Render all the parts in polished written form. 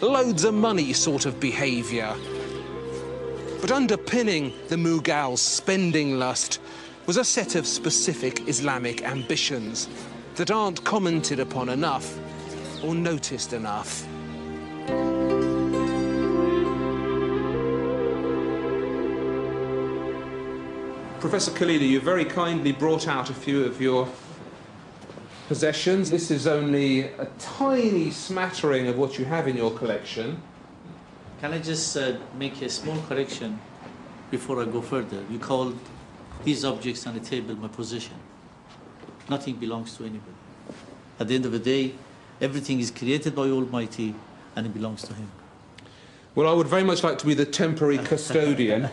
loads of money sort of behaviour. But underpinning the Mughals' spending lust was a set of specific Islamic ambitions that aren't commented upon enough or noticed enough. Professor Khalili, you very kindly brought out a few of your possessions. This is only a tiny smattering of what you have in your collection. Can I just make a small correction before I go further? You called these objects on the table my possession. Nothing belongs to anybody. At the end of the day, everything is created by Almighty and it belongs to Him. Well, I would very much like to be the temporary custodian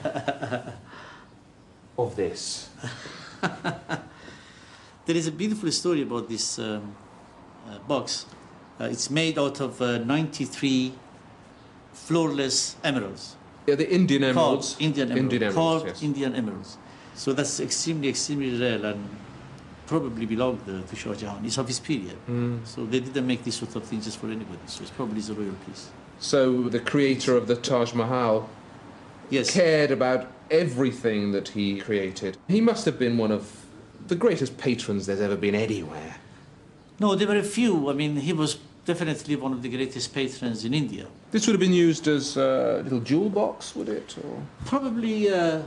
of this. There is a beautiful story about this box. It's made out of 93 floorless emeralds. Yeah, the Indian emeralds. Indian emeralds. Called yes. Indian emeralds. So that's extremely, extremely rare and probably belonged to Shah Jahan. It's of his period. So they didn't make this sort of thing just for anybody. So it's probably a royal piece. So the creator of the Taj Mahal cared about everything that he created. He must have been one of the greatest patrons there's ever been anywhere. No, there were a few. I mean, he was definitely one of the greatest patrons in India. This would have been used as a little jewel box, would it? Or? Probably a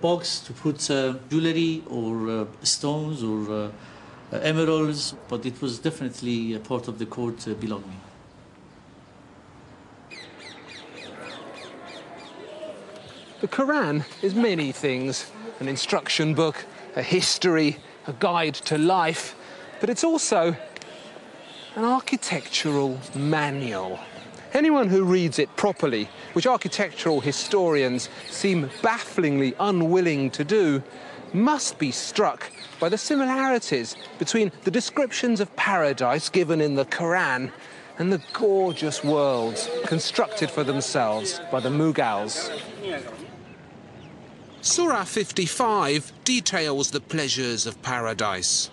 box to put jewellery or stones or emeralds, but it was definitely a part of the court belonging. The Quran is many things. An instruction book, a history, a guide to life, but it's also an architectural manual. Anyone who reads it properly, which architectural historians seem bafflingly unwilling to do, must be struck by the similarities between the descriptions of paradise given in the Quran and the gorgeous worlds constructed for themselves by the Mughals. Surah 55 details the pleasures of paradise.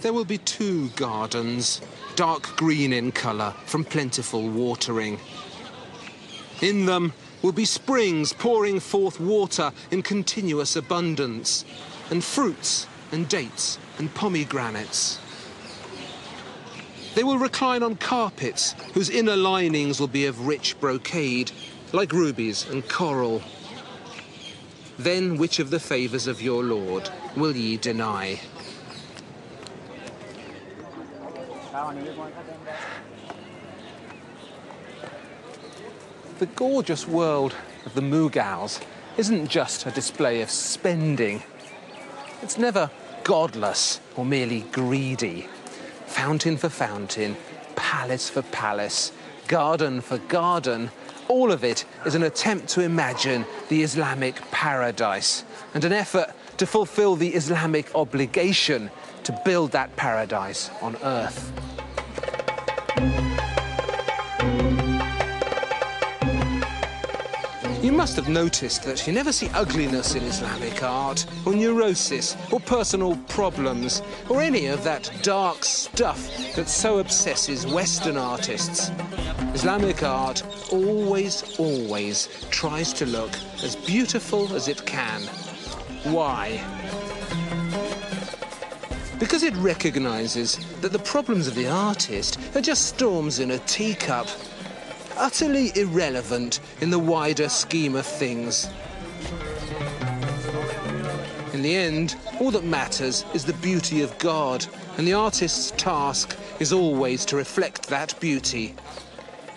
There will be 2 gardens, dark green in colour from plentiful watering. In them will be springs pouring forth water in continuous abundance, and fruits and dates and pomegranates. They will recline on carpets whose inner linings will be of rich brocade, like rubies and coral. Then which of the favours of your Lord will ye deny? The gorgeous world of the Mughals isn't just a display of spending. It's never godless or merely greedy. Fountain for fountain, palace for palace, garden for garden, all of it is an attempt to imagine the Islamic paradise and an effort to fulfill the Islamic obligation to build that paradise on earth. You must have noticed that you never see ugliness in Islamic art, or neurosis, or personal problems, or any of that dark stuff that so obsesses Western artists. Islamic art always tries to look as beautiful as it can. Why? Because it recognises that the problems of the artist are just storms in a teacup, utterly irrelevant in the wider scheme of things. In the end, all that matters is the beauty of God, and the artist's task is always to reflect that beauty.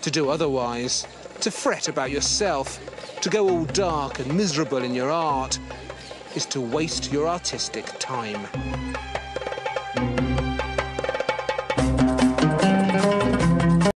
To do otherwise, to fret about yourself, to go all dark and miserable in your art, is to waste your artistic time.